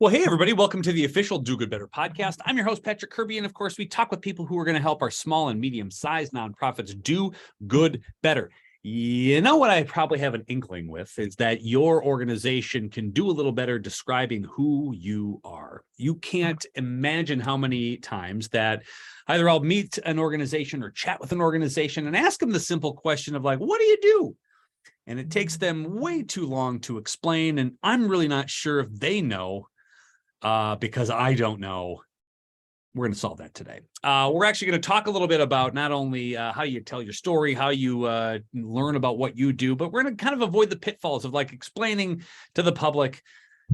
Well, hey, everybody. Welcome to the official Do Good Better podcast. I'm your host, Patrick Kirby. And of course, we talk with people who are going to help our small and medium-sized nonprofits do good better. You know what I probably have an inkling with is that your organization can do a little better describing who you are. You can't imagine how many times that either I'll meet an organization or chat with an organization and ask them the simple question of like, what do you do? And it takes them way too long to explain. And I'm really not sure if they know. Because I don't know. We're going to solve that today. We're actually going to talk a little bit about not only how you tell your story, how you learn about what you do, but we're going to kind of avoid the pitfalls of like explaining to the public,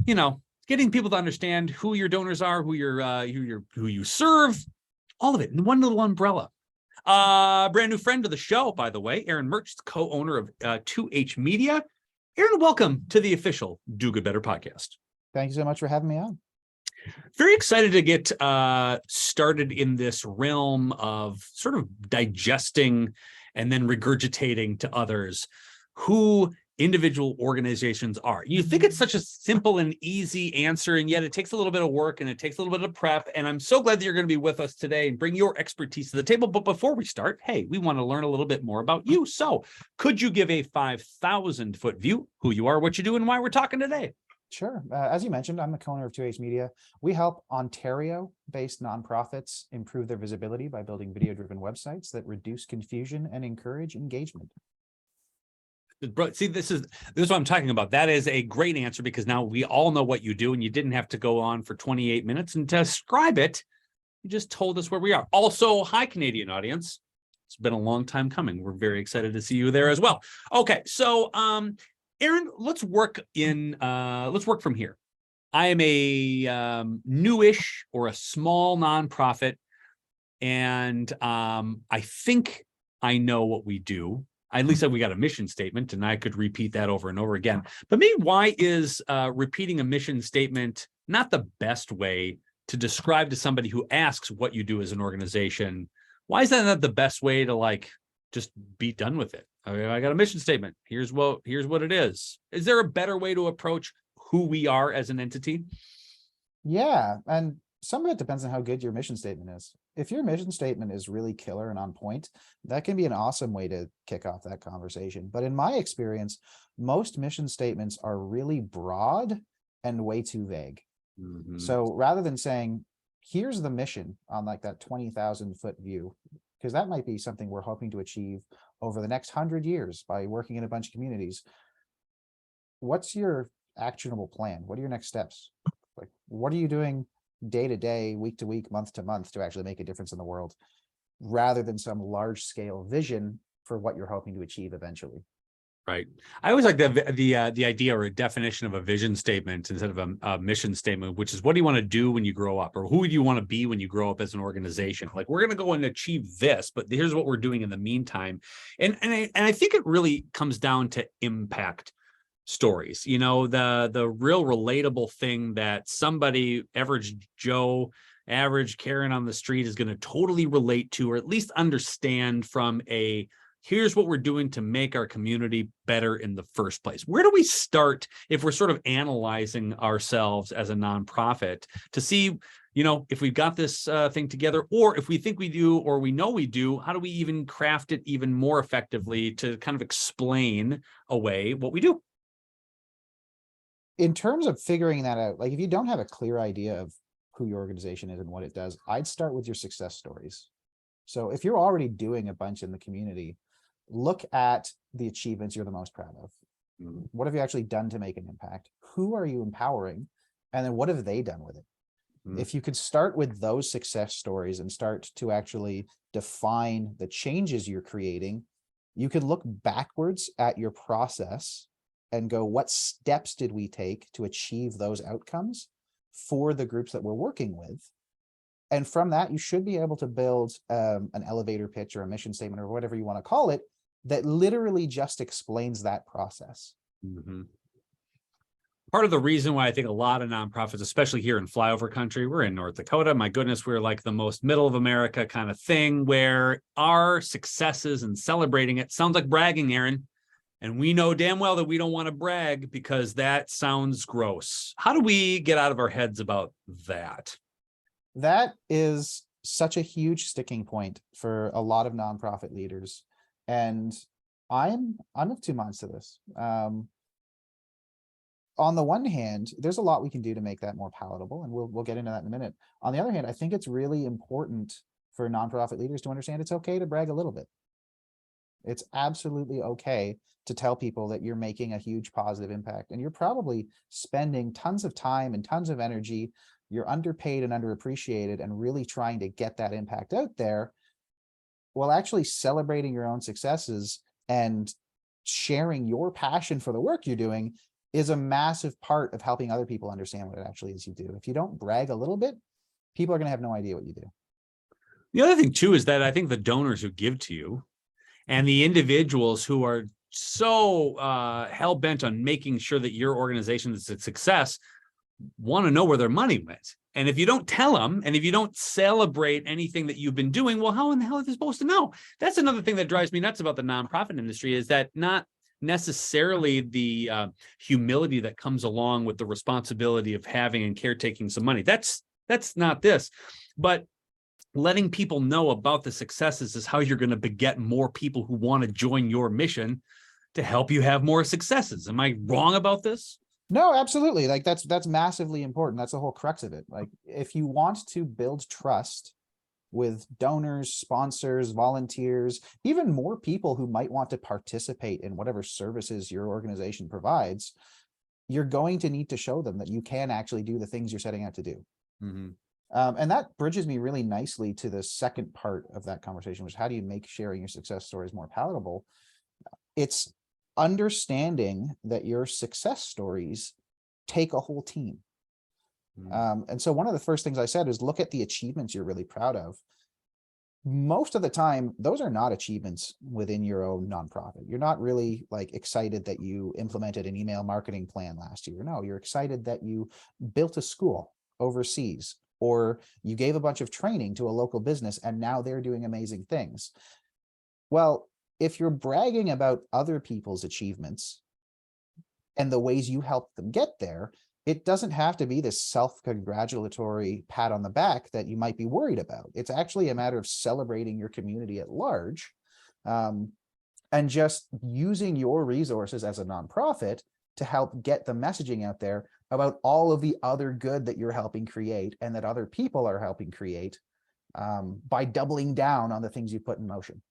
you know, getting people to understand who your donors are, who you serve, all of it in one little umbrella. Brand new friend of the show, by the way, Aron Murch, co-owner of 2H Media. Aron, welcome to the official Do Good Better podcast. Thank you so much for having me on. Very excited to get started in this realm of sort of digesting and then regurgitating to others who individual organizations are. You think it's such a simple and easy answer, and yet it takes a little bit of work and it takes a little bit of prep. And I'm so glad that you're going to be with us today and bring your expertise to the table. But before we start, hey, we want to learn a little bit more about you. So could you give a 5,000-foot view, who you are, what you do, and why we're talking today? Sure. As you mentioned, I'm the co-owner of 2H Media. We help Ontario-based nonprofits improve their visibility by building video-driven websites that reduce confusion and encourage engagement. See, this is what I'm talking about. That is a great answer because now we all know what you do, and you didn't have to go on for 28 minutes and describe it. You just told us where we are. Also, hi, Canadian audience. It's been a long time coming. We're very excited to see you there as well. Okay, so Aron, let's work from here. I am a newish or a small nonprofit, and I think I know what we do. At least we got a mission statement, and I could repeat that over and over again. But maybe why is repeating a mission statement not the best way to describe to somebody who asks what you do as an organization? Why is that not the best way to like just be done with it? I got a mission statement. Here's what it is. Is there a better way to approach who we are as an entity? Yeah, and some of it depends on how good your mission statement is. If your mission statement is really killer and on point, that can be an awesome way to kick off that conversation. But in my experience, most mission statements are really broad and way too vague. Mm-hmm. So rather than saying, here's the mission on like that 20,000-foot view, because that might be something we're hoping to achieve over the next 100 years by working in a bunch of communities. What's your actionable plan? What are your next steps? Like, what are you doing day to day, week to week, month to month to actually make a difference in the world, rather than some large scale vision for what you're hoping to achieve eventually? Right. I always like the idea or a definition of a vision statement instead of a mission statement, which is what do you want to do when you grow up, or who do you want to be when you grow up as an organization? Like, we're going to go and achieve this, but here's what we're doing in the meantime. And I think it really comes down to impact stories. You know, the real relatable thing that somebody, average Joe, average Karen on the street is going to totally relate to, or at least understand from a here's what we're doing to make our community better in the first place. Where do we start if we're sort of analyzing ourselves as a nonprofit to see, you know, if we've got this thing together, or if we think we do, or we know we do, how do we even craft it even more effectively to kind of explain away what we do? In terms of figuring that out, like if you don't have a clear idea of who your organization is and what it does, I'd start with your success stories. So if you're already doing a bunch in the community, look at the achievements you're the most proud of. Mm-hmm. What have you actually done to make an impact? Who are you empowering? And then what have they done with it? Mm-hmm. If you could start with those success stories and start to actually define the changes you're creating, you could look backwards at your process and go, what steps did we take to achieve those outcomes for the groups that we're working with? And from that, you should be able to build an elevator pitch or a mission statement or whatever you want to call it that literally just explains that process. Mm-hmm. Part of the reason why I think a lot of nonprofits, especially here in flyover country, we're in North Dakota, my goodness, we're like the most middle of America kind of thing, where our successes and celebrating it sounds like bragging, Aron. And we know damn well that we don't want to brag because that sounds gross. How do we get out of our heads about that? That is such a huge sticking point for a lot of nonprofit leaders. And I'm of two minds to this. On the one hand, there's a lot we can do to make that more palatable, and we'll get into that in a minute. On the other hand, I think it's really important for nonprofit leaders to understand it's okay to brag a little bit. It's absolutely okay to tell people that you're making a huge positive impact, and you're probably spending tons of time and tons of energy. You're underpaid and underappreciated, and really trying to get that impact out there, while actually celebrating your own successes and sharing your passion for the work you're doing is a massive part of helping other people understand what it actually is you do. If you don't brag a little bit, people are going to have no idea what you do. The other thing too is that I think the donors who give to you and the individuals who are so hell-bent on making sure that your organization is a success want to know where their money went. And if you don't tell them, and if you don't celebrate anything that you've been doing, well, how in the hell are they supposed to know? That's another thing that drives me nuts about the nonprofit industry, is that not necessarily the humility that comes along with the responsibility of having and caretaking some money. That's not this, but letting people know about the successes is how you're going to beget more people who want to join your mission to help you have more successes. Am I wrong about this? No, absolutely. Like that's massively important. That's the whole crux of it. Like, if you want to build trust with donors, sponsors, volunteers, even more people who might want to participate in whatever services your organization provides, you're going to need to show them that you can actually do the things you're setting out to do. Mm-hmm. And that bridges me really nicely to the second part of that conversation, which is how do you make sharing your success stories more palatable? It's understanding that your success stories take a whole team. And so one of the first things I said is look at the achievements you're really proud of. Most of the time, those are not achievements within your own nonprofit. You're not really like excited that you implemented an email marketing plan last year. No, you're excited that you built a school overseas, or you gave a bunch of training to a local business and now they're doing amazing things. Well, if you're bragging about other people's achievements and the ways you helped them get there, it doesn't have to be this self-congratulatory pat on the back that you might be worried about. It's actually a matter of celebrating your community at large, and just using your resources as a nonprofit to help get the messaging out there about all of the other good that you're helping create and that other people are helping create, by doubling down on the things you put in motion.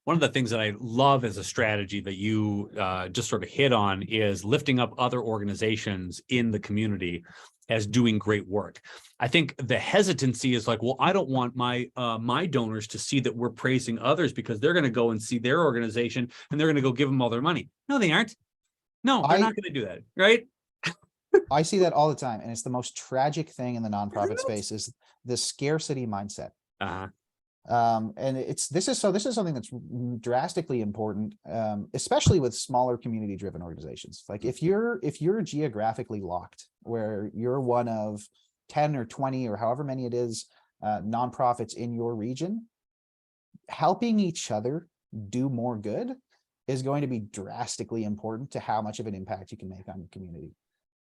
One of the things that I love as a strategy that you just sort of hit on is lifting up other organizations in the community as doing great work. I think the hesitancy is like, well, I don't want my donors to see that we're praising others because they're going to go and see their organization and they're going to go give them all their money. No, they aren't. No, they're not going to do that, right? I see that all the time, and it's the most tragic thing in the nonprofit space is the scarcity mindset. Uh-huh. And this is something that's drastically important, especially with smaller community driven organizations. Like if you're geographically locked, where you're one of 10 or 20 or however many it is, nonprofits in your region, helping each other do more good is going to be drastically important to how much of an impact you can make on your community.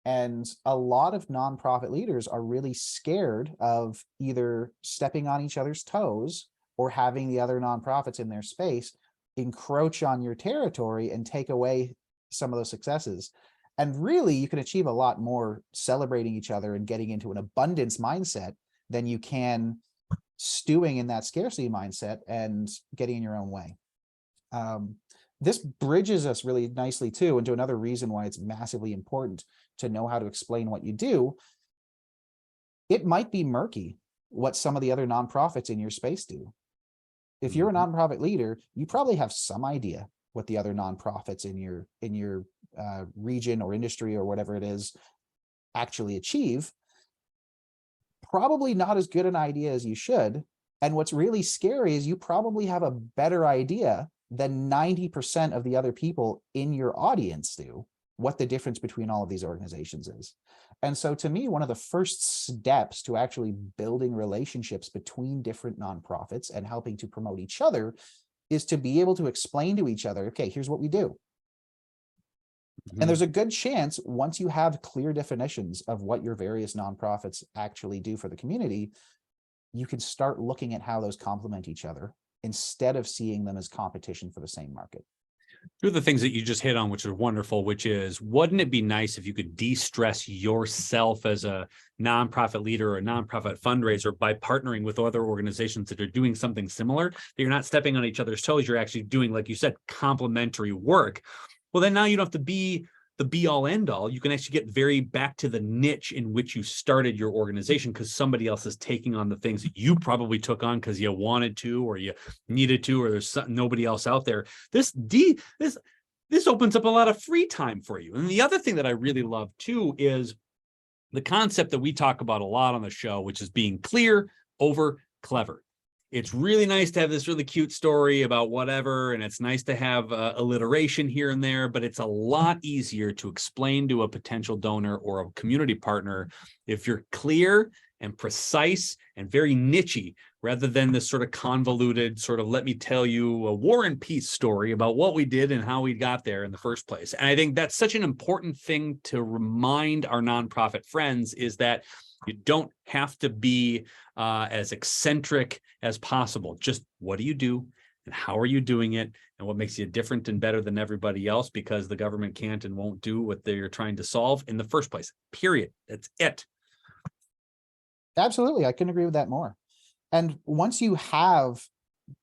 And a lot of nonprofit leaders are really scared of either stepping on each other's toes or having the other nonprofits in their space encroach on your territory and take away some of those successes. And really, you can achieve a lot more celebrating each other and getting into an abundance mindset than you can stewing in that scarcity mindset and getting in your own way. This bridges us really nicely too into another reason why it's massively important to know how to explain what you do. It might be murky what some of the other nonprofits in your space do. If you're a nonprofit leader, you probably have some idea what the other nonprofits in your region or industry or whatever it is actually achieve. Probably not as good an idea as you should. And what's really scary is you probably have a better idea than 90% of the other people in your audience do what the difference between all of these organizations is. And so to me, one of the first steps to actually building relationships between different nonprofits and helping to promote each other is to be able to explain to each other, okay, here's what we do. And there's a good chance once you have clear definitions of what your various nonprofits actually do for the community, you can start looking at how those complement each other instead of seeing them as competition for the same market. Two of the things that you just hit on, which is wonderful, which is, wouldn't it be nice if you could de-stress yourself as a nonprofit leader or a nonprofit fundraiser by partnering with other organizations that are doing something similar, that you're not stepping on each other's toes, you're actually doing, like you said, complementary work. Well, then now you don't have to be the be all end all. You can actually get very back to the niche in which you started your organization, because somebody else is taking on the things that you probably took on because you wanted to, or you needed to, or there's nobody else out there. This opens up a lot of free time for you. And the other thing that I really love too is the concept that we talk about a lot on the show, which is being clear over clever. It's really nice to have this really cute story about whatever, and it's nice to have alliteration here and there, but it's a lot easier to explain to a potential donor or a community partner if you're clear and precise and very nichey, rather than this sort of convoluted sort of, let me tell you a war and peace story about what we did and how we got there in the first place. And I think that's such an important thing to remind our nonprofit friends, is that you don't have to be as eccentric as possible. Just what do you do and how are you doing it and what makes you different and better than everybody else, because the government can't and won't do what they're trying to solve in the first place. Period. That's it. Absolutely. I couldn't agree with that more. And once you have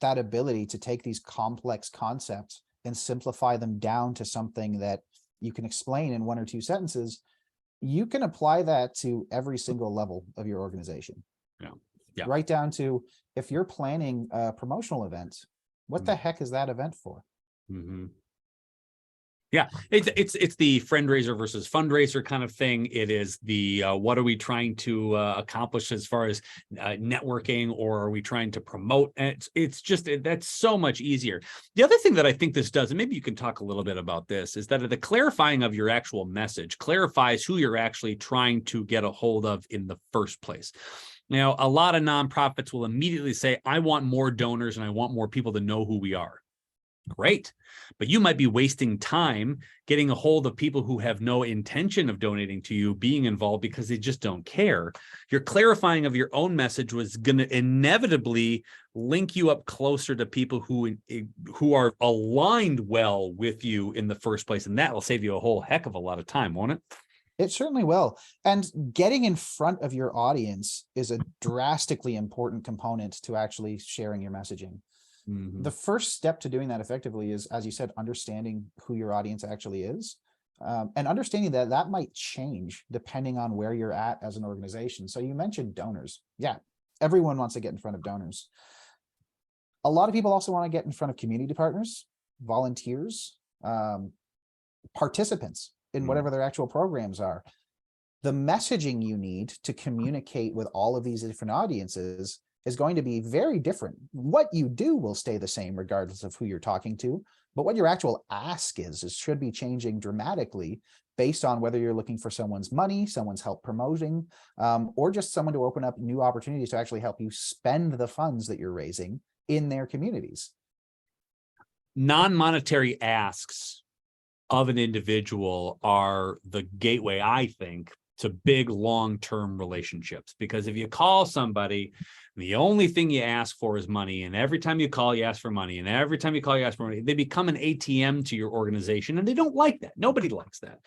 that ability to take these complex concepts and simplify them down to something that you can explain in 1 or 2 sentences, you can apply that to every single level of your organization. Yeah. Right down to, if you're planning a promotional event, what the heck is that event for? Yeah, it's the fundraiser versus fundraiser kind of thing. It is the what are we trying to accomplish as far as networking, or are we trying to promote? And it's just, that's so much easier. The other thing that I think this does, and maybe you can talk a little bit about this, is that the clarifying of your actual message clarifies who you're actually trying to get a hold of in the first place. Now, a lot of nonprofits will immediately say, I want more donors and I want more people to know who we are. Great. But you might be wasting time getting a hold of people who have no intention of donating to you, being involved because they just don't care. Your clarifying of your own message was going to inevitably link you up closer to people who are aligned well with you in the first place. And that will save you a whole heck of a lot of time, won't it? It certainly will. And getting in front of your audience is a drastically important component to actually sharing your messaging. The first step to doing that effectively is, as you said, understanding who your audience actually is, and understanding that that might change depending on where you're at as an organization. So you mentioned donors. Yeah, everyone wants to get in front of donors. A lot of people also want to get in front of community partners, volunteers, participants in whatever their actual programs are. The messaging you need to communicate with all of these different audiences is going to be very different. What you do will stay the same regardless of who you're talking to, but what your actual ask is should be changing dramatically based on whether you're looking for someone's money, someone's help promoting, or just someone to open up new opportunities to actually help you spend the funds that you're raising in their communities. Non-monetary asks of an individual are the gateway, I think, to big long-term relationships. Because if you call somebody, the only thing you ask for is money, and every time you call, you ask for money, and every time you call, you ask for money, they become an ATM to your organization, and they don't like that. Nobody likes that.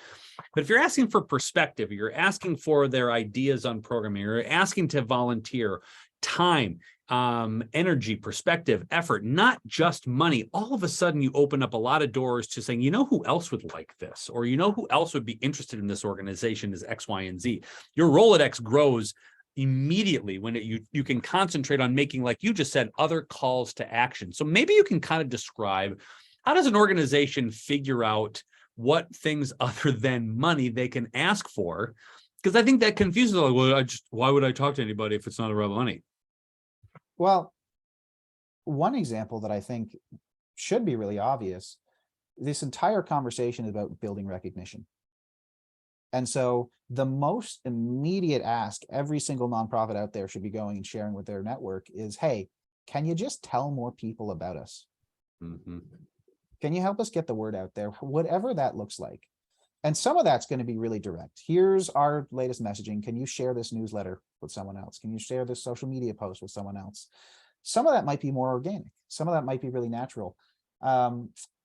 But if you're asking for perspective, you're asking for their ideas on programming, you're asking to volunteer time, energy, perspective, effort, not just money, all of a sudden you open up a lot of doors to saying, you know who else would like this, or you know who else would be interested in this organization is X, Y, and Z. Your Rolodex grows immediately when you can concentrate on making, like you just said, other calls to action. So maybe you can kind of describe, how does an organization figure out what things other than money they can ask for? Because I think that confuses them. Like, well, why would I talk to anybody if it's not about money? Well, one example that I think should be really obvious, this entire conversation is about building recognition. And so the most immediate ask every single nonprofit out there should be going and sharing with their network is, hey, can you just tell more people about us? Can you help us get the word out there? Whatever that looks like. And some of that's going to be really direct. Here's our latest messaging. Can you share this newsletter with someone else? Can you share this social media post with someone else? Some of that might be more organic. Some of that might be really natural.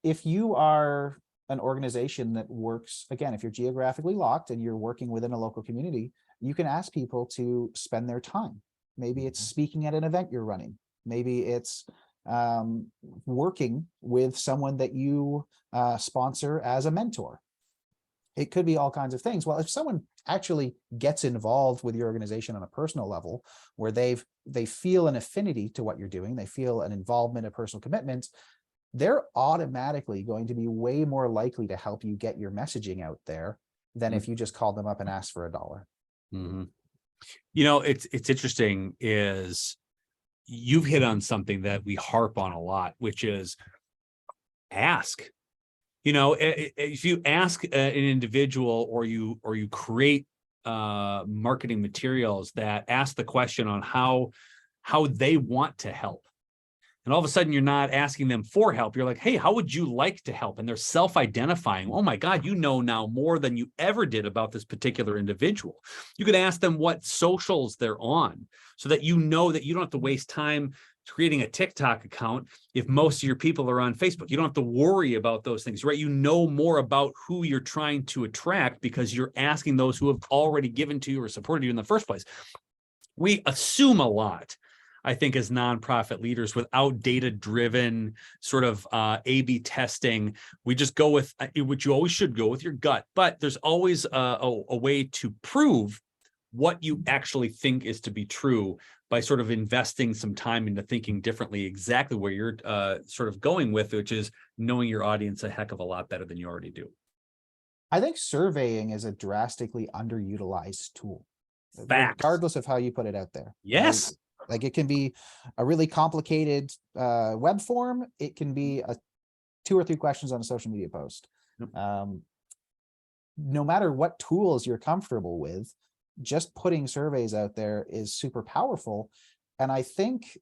If you are an organization that works, again, if you're geographically locked and you're working within a local community, you can ask people to spend their time. Maybe it's speaking at an event you're running. Maybe it's working with someone that you sponsor as a mentor. It could be all kinds of things. Well, if someone actually gets involved with your organization on a personal level, where they feel an affinity to what you're doing, they feel an involvement, a personal commitment, they're automatically going to be way more likely to help you get your messaging out there than if you just called them up and asked for $1. Mm-hmm. You know, it's interesting is you've hit on something that we harp on a lot, which is ask. You know, if you ask an individual or you create marketing materials that ask the question on how they want to help, and all of a sudden you're not asking them for help, you're like, hey, how would you like to help? And they're self-identifying. Oh my God, you know now more than you ever did about this particular individual. You could ask them what socials they're on so that you know that you don't have to waste time creating a TikTok account if most of your people are on Facebook. You don't have to worry about those things, right? You know more about who you're trying to attract because you're asking those who have already given to you or supported you in the first place. We assume a lot, I think, as nonprofit leaders without data-driven sort of A/B testing. We just go with what you always should go with your gut, but there's always a way to prove what you actually think is to be true by sort of investing some time into thinking differently, exactly where you're sort of going with, which is knowing your audience a heck of a lot better than you already do. I think surveying is a drastically underutilized tool, Facts. regardless of how you put it out there. Yes. Like it can be a really complicated web form. It can be 2 or 3 questions on a social media post. Yep. No matter what tools you're comfortable with, just putting surveys out there is super powerful. And I think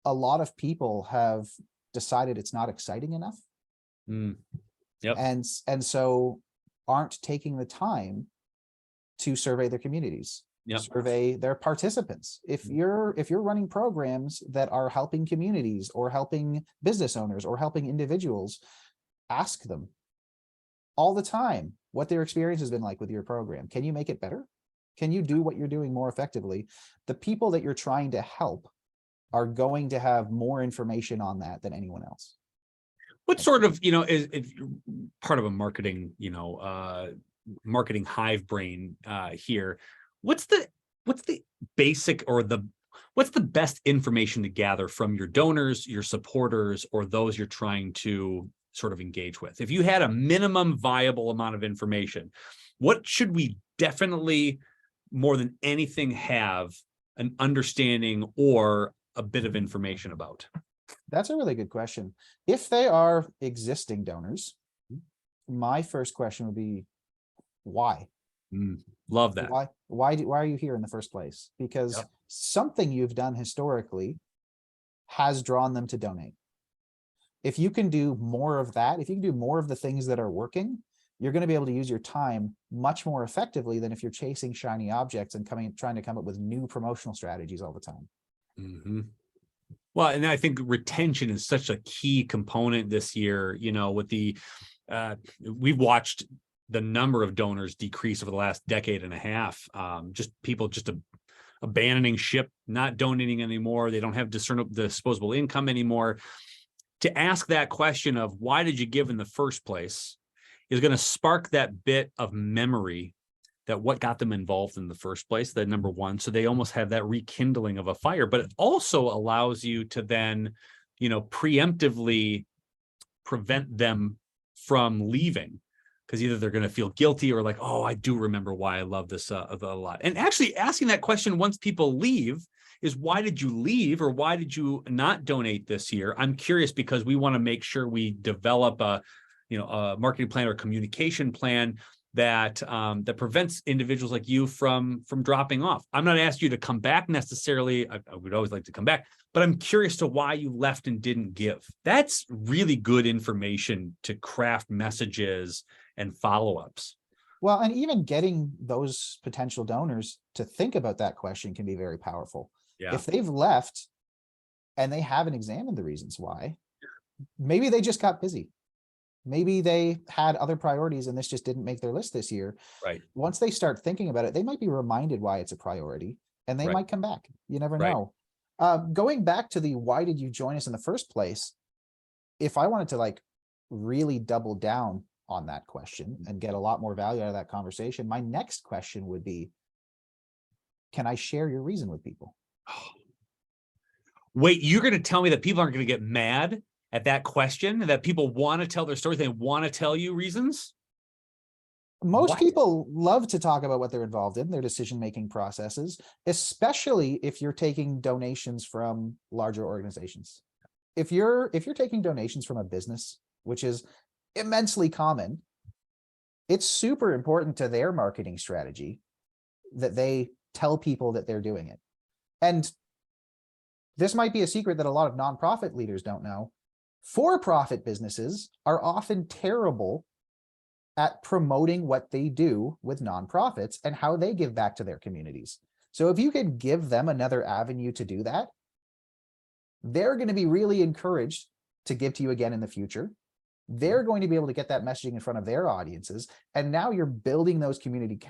a lot of people have decided it's not exciting enough. Yep. And so aren't taking the time to survey their communities. Yep. Survey their participants. If you're running programs that are helping communities or helping business owners or helping individuals, ask them all the time what their experience has been like with your program. Can you make it better? Can you do what you're doing more effectively? The people that you're trying to help are going to have more information on that than anyone else. What sort of, you know, is part of a marketing, marketing hive brain here? What's the basic or what's the best information to gather from your donors, your supporters, or those you're trying to sort of engage with? If you had a minimum viable amount of information, what should we definitely, more than anything, have an understanding or a bit of information about? That's a really good question. If they are existing donors, my first question would be, why? Love that. Why are you here in the first place? Because something you've done historically has drawn them to donate. If you can do more of that, if you can do more of the things that are working, you're going to be able to use your time much more effectively than if you're chasing shiny objects and trying to come up with new promotional strategies all the time. Mm-hmm. Well, and I think retention is such a key component this year. You know, with we've watched the number of donors decrease over the last decade and a half. Just people abandoning ship, not donating anymore. They don't have disposable income anymore. To ask that question of why did you give in the first place is going to spark that bit of memory that what got them involved in the first place, that number one. So they almost have that rekindling of a fire, but it also allows you to then, preemptively prevent them from leaving, because either they're going to feel guilty or like, oh, I do remember why I love this a lot. And actually asking that question once people leave is, why did you leave, or why did you not donate this year? I'm curious because we want to make sure we develop a marketing plan or communication plan that prevents individuals like you from dropping off. I'm not asking you to come back necessarily. I would always like to come back, but I'm curious to why you left and didn't give. That's really good information to craft messages and follow-ups. Well, and even getting those potential donors to think about that question can be very powerful. Yeah. If they've left and they haven't examined the reasons why, maybe they just got busy. Maybe they had other priorities and this just didn't make their list this year. Right. Once they start thinking about it, they might be reminded why it's a priority and they Right. might come back. You never Right. know. Going back to the why did you join us in the first place? If I wanted to like really double down on that question and get a lot more value out of that conversation, my next question would be, can I share your reason with people? Wait, you're going to tell me that people aren't going to get mad at that question, that people want to tell their stories, they want to tell you reasons? Most What? people love to talk about what they're involved in, their decision-making processes, especially if you're taking donations from larger organizations. If you're taking donations from a business, which is immensely common, it's super important to their marketing strategy that they tell people that they're doing it. And this might be a secret that a lot of nonprofit leaders don't know. For-profit businesses are often terrible at promoting what they do with nonprofits and how they give back to their communities. So if you could give them another avenue to do that, they're going to be really encouraged to give to you again in the future. They're going to be able to get that messaging in front of their audiences. And now you're building those community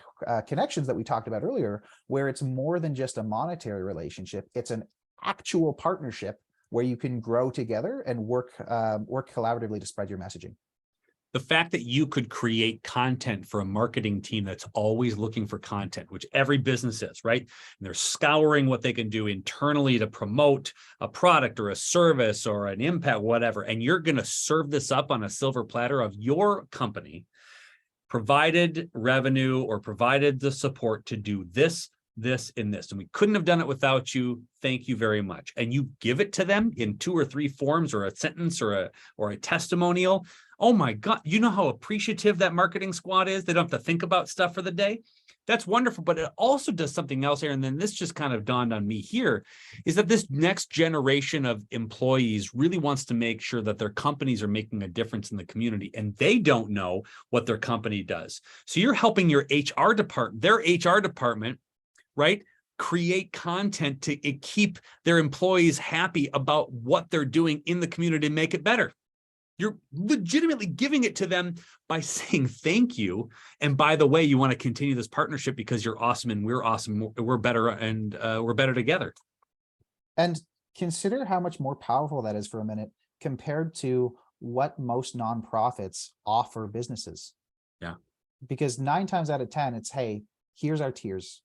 connections that we talked about earlier, where it's more than just a monetary relationship. It's an actual partnership where you can grow together and work collaboratively to spread your messaging. The fact that you could create content for a marketing team that's always looking for content, which every business is, right? And they're scouring what they can do internally to promote a product or a service or an impact, whatever. And you're going to serve this up on a silver platter of your company, provided revenue or provided the support to do this, this, and this. And we couldn't have done it without you. Thank you very much. And you give it to them in 2 or 3 forms or a sentence or a testimonial. Oh my God, you know how appreciative that marketing squad is? They don't have to think about stuff for the day. That's wonderful, but it also does something else here. And then this just kind of dawned on me here, is that this next generation of employees really wants to make sure that their companies are making a difference in the community, and they don't know what their company does. So you're helping your HR department, their HR department, right, create content to keep their employees happy about what they're doing in the community and make it better. You're legitimately giving it to them by saying thank you. And by the way, you want to continue this partnership because you're awesome and we're awesome. We're better and we're better together. And consider how much more powerful that is for a minute compared to what most nonprofits offer businesses. Yeah. Because 9 times out of 10, it's, hey, here's our tiers.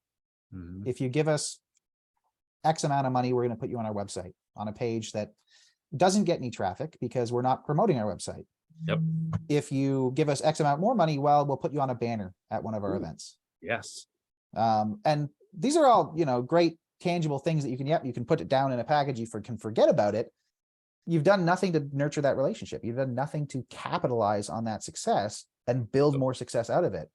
Mm-hmm. If you give us X amount of money, we're going to put you on our website on a page that doesn't get any traffic because we're not promoting our website. Yep. If you give us X amount more money, well, we'll put you on a banner at one of our events. Yes. And these are all, great tangible things that you can put it down in a package. You can forget about it. You've done nothing to nurture that relationship. You've done nothing to capitalize on that success and build more success out of it.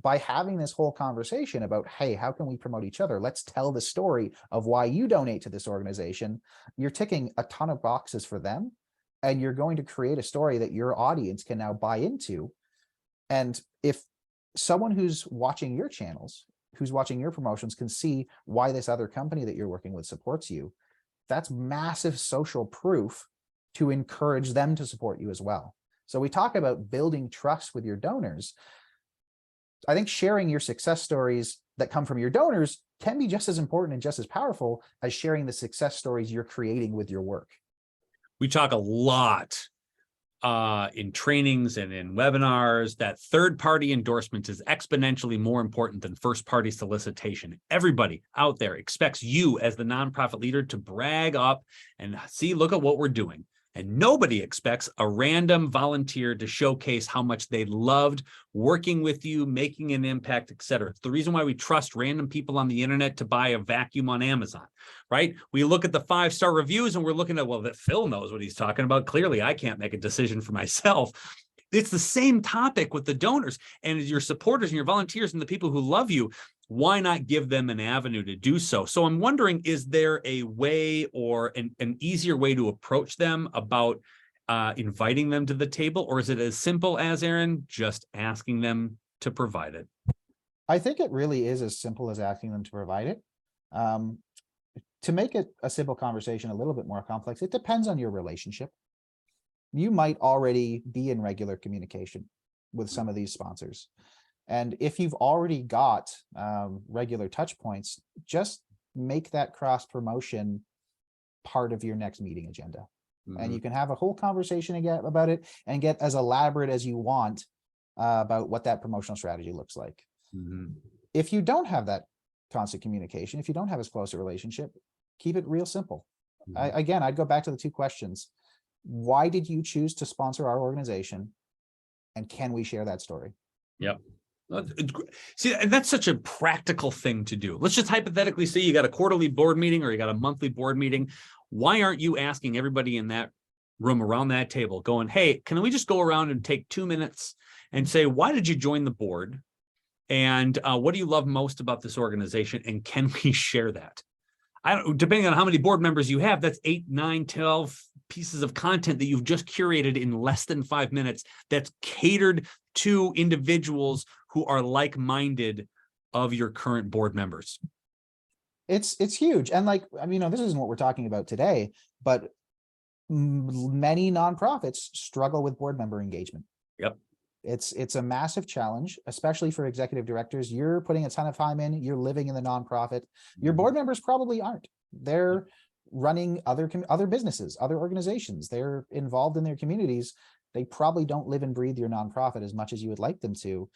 By having this whole conversation about, hey, how can we promote each other? Let's tell the story of why you donate to this organization. You're ticking a ton of boxes for them, and you're going to create a story that your audience can now buy into. And if someone who's watching your channels, who's watching your promotions, can see why this other company that you're working with supports you, that's massive social proof to encourage them to support you as well. So we talk about building trust with your donors. I think sharing your success stories that come from your donors can be just as important and just as powerful as sharing the success stories you're creating with your work. We talk a lot in trainings and in webinars that third-party endorsement is exponentially more important than first-party solicitation. Everybody out there expects you as the nonprofit leader to brag up and see, look at what we're doing. And nobody expects a random volunteer to showcase how much they loved working with you, making an impact, et cetera. It's the reason why we trust random people on the internet to buy a vacuum on Amazon, right? We look at the 5-star reviews and we're looking at, well, that Phil knows what he's talking about. Clearly, I can't make a decision for myself. It's the same topic with the donors and your supporters and your volunteers and the people who love you. Why not give them an avenue to do so? So I'm wondering, is there a way or an easier way to approach them about inviting them to the table, or is it as simple as, Aaron, just asking them to provide it? I think it really is as simple as asking them to provide it. To make it a simple conversation a little bit more complex, it depends on your relationship. You might already be in regular communication with some of these sponsors. And if you've already got regular touch points, just make that cross promotion part of your next meeting agenda. And you can have a whole conversation again about it and get as elaborate as you want about what that promotional strategy looks like. If you don't have that constant communication, if you don't have as close a relationship, keep it real simple. Again, I'd go back to the two questions. Why did you choose to sponsor our organization? And can we share that story? Yep. See, and that's such a practical thing to do. Let's just hypothetically say you got a quarterly board meeting or you got a monthly board meeting. Why aren't you asking everybody in that room around that table going, hey, can we just go around and take 2 minutes and say, why did you join the board? And what do you love most about this organization? And can we share that? Depending on how many board members you have, that's 8, 9, 12 pieces of content that you've just curated in less than 5 minutes that's catered to individuals who are like-minded of your current board members. It's huge. And like, I mean, this isn't what we're talking about today, but many nonprofits struggle with board member engagement. Yep. It's a massive challenge, especially for executive directors. You're putting a ton of time in, you're living in the nonprofit. Your board members probably aren't. They're running other businesses, other organizations. They're involved in their communities. They probably don't live and breathe your nonprofit as much as you would like them to.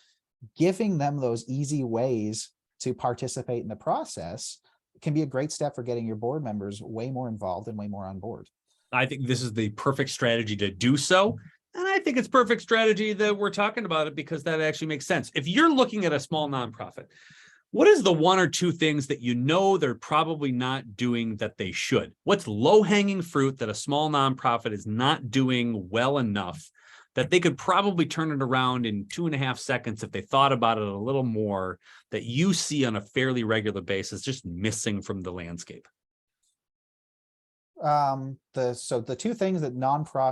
Giving them those easy ways to participate in the process can be a great step for getting your board members way more involved and way more on board. I think this is the perfect strategy to do so. And I think it's perfect strategy that we're talking about it because that actually makes sense. If you're looking at a small nonprofit, what is the 1 or 2 things that you know they're probably not doing that they should? What's low-hanging fruit that a small nonprofit is not doing well enough that they could probably turn it around in 2.5 seconds if they thought about it a little more, that you see on a fairly regular basis, just missing from the landscape? So the 2 things that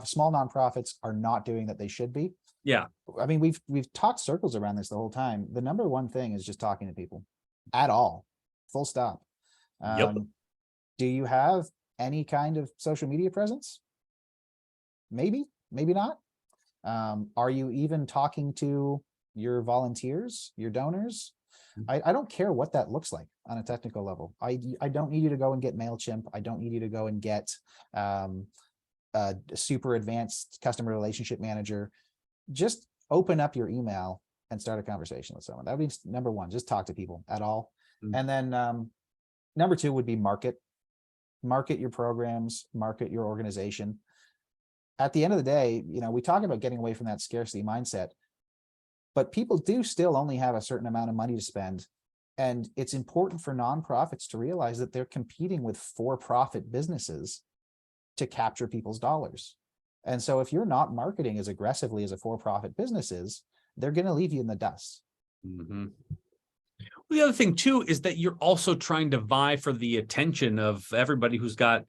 small nonprofits are not doing that they should be. Yeah. I mean, we've talked circles around this the whole time. The number one thing is just talking to people at all, full stop. Yep. Do you have any kind of social media presence? Maybe not. Are you even talking to your volunteers, your donors? I don't care what that looks like on a technical level. I don't need you to go and get MailChimp. I don't need you to go and get a super advanced customer relationship manager. Just open up your email and start a conversation with someone. That would be number one, just talk to people at all. And then number 2 would be market your programs, market your organization. At the end of the day, we talk about getting away from that scarcity mindset, but people do still only have a certain amount of money to spend. And it's important for nonprofits to realize that they're competing with for-profit businesses to capture people's dollars. And so if you're not marketing as aggressively as a for-profit business is, they're going to leave you in the dust. Well, the other thing too is that you're also trying to vie for the attention of everybody who's got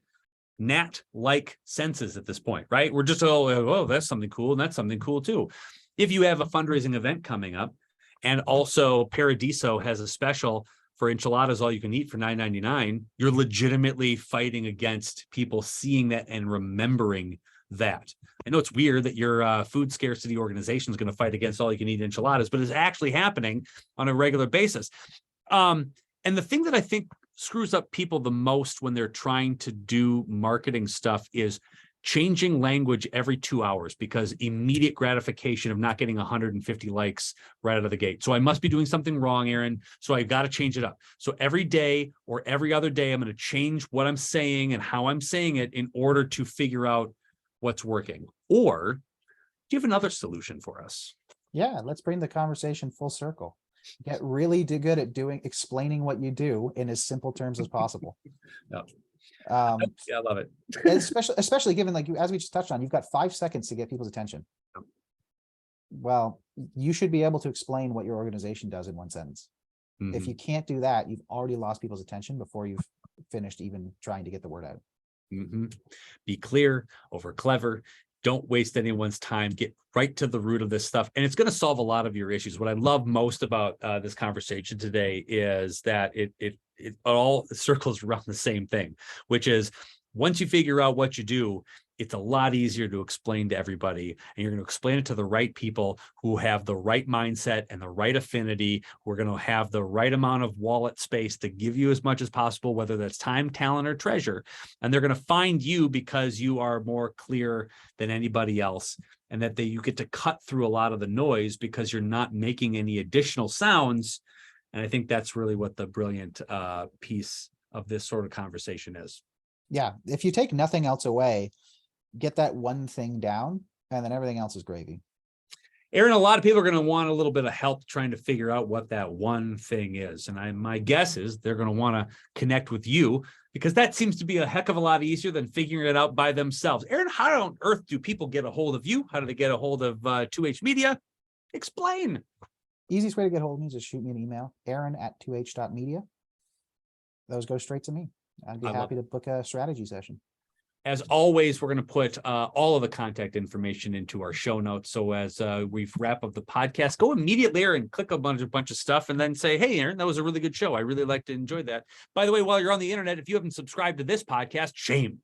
gnat-like senses at this point, right? We're just, oh, that's something cool, and that's something cool too. If you have a fundraising event coming up, and also Paradiso has a special for enchiladas all you can eat for $9.99, you're legitimately fighting against people seeing that and remembering that. I know it's weird that your food scarcity organization is going to fight against all you can eat enchiladas, but it's actually happening on a regular basis. And the thing that I think screws up people the most when they're trying to do marketing stuff is changing language every 2 hours because immediate gratification of not getting 150 likes right out of the gate. So I must be doing something wrong, Aaron. So I've got to change it up. So every day or every other day, I'm going to change what I'm saying and how I'm saying it in order to figure out what's working. Or do you have another solution for us? Yeah, let's bring the conversation full circle. Get really good at explaining what you do in as simple terms as possible. Yeah. I love it. especially given, like, as we just touched on, you've got 5 seconds to get people's attention. Well, you should be able to explain what your organization does in 1 sentence. If you can't do that, you've already lost people's attention before you've finished even trying to get the word out. Be clear over clever. Don't waste anyone's time. Get right to the root of this stuff. And it's going to solve a lot of your issues. What I love most about this conversation today is that it all circles around the same thing, which is once you figure out what you do, it's a lot easier to explain to everybody. And you're going to explain it to the right people who have the right mindset and the right affinity. We're going to have the right amount of wallet space to give you as much as possible, whether that's time, talent, or treasure. And they're going to find you because you are more clear than anybody else. And that you get to cut through a lot of the noise because you're not making any additional sounds. And I think that's really what the brilliant piece of this sort of conversation is. Yeah. If you take nothing else away, get that one thing down, and then everything else is gravy. Aaron, a lot of people are going to want a little bit of help trying to figure out what that one thing is. And my guess is they're going to want to connect with you because that seems to be a heck of a lot easier than figuring it out by themselves. Aaron, how on earth do people get a hold of you? How do they get a hold of 2H Media? Explain. Easiest way to get a hold of me is just shoot me an email, aaron@2h.media. Those go straight to me. I'd be happy to book a strategy session. As always, we're going to put all of the contact information into our show notes. So as we wrap up the podcast, go immediately there and click a bunch of stuff and then say, hey, Aaron, that was a really good show. I really liked to enjoy that. By the way, while you're on the internet, if you haven't subscribed to this podcast, shame.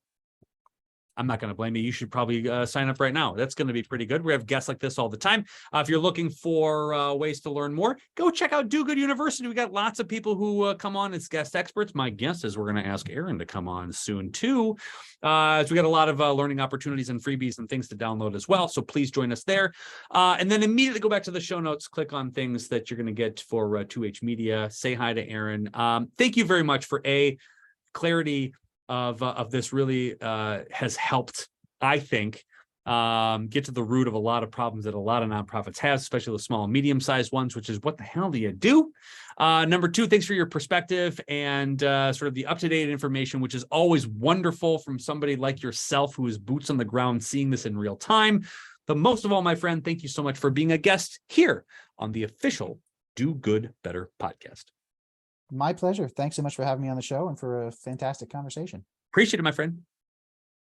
I'm not going to blame you. You should probably sign up right now. That's going to be pretty good. We have guests like this all the time. If you're looking for ways to learn more, go check out Do Good University. We got lots of people who come on as guest experts. My guess is we're going to ask Aaron to come on soon too. As we got a lot of learning opportunities and freebies and things to download as well. So please join us there. And then immediately go back to the show notes, click on things that you're going to get for 2H Media. Say hi to Aaron. Thank you very much for clarity of this really has helped, I think, get to the root of a lot of problems that a lot of nonprofits have, especially the small and medium-sized ones, which is what the hell do you do? Number two, thanks for your perspective and sort of the up-to-date information, which is always wonderful from somebody like yourself who is boots on the ground, seeing this in real time. But most of all, my friend, thank you so much for being a guest here on the official Do Good Better podcast. My pleasure. Thanks so much for having me on the show and for a fantastic conversation. Appreciate it, my friend.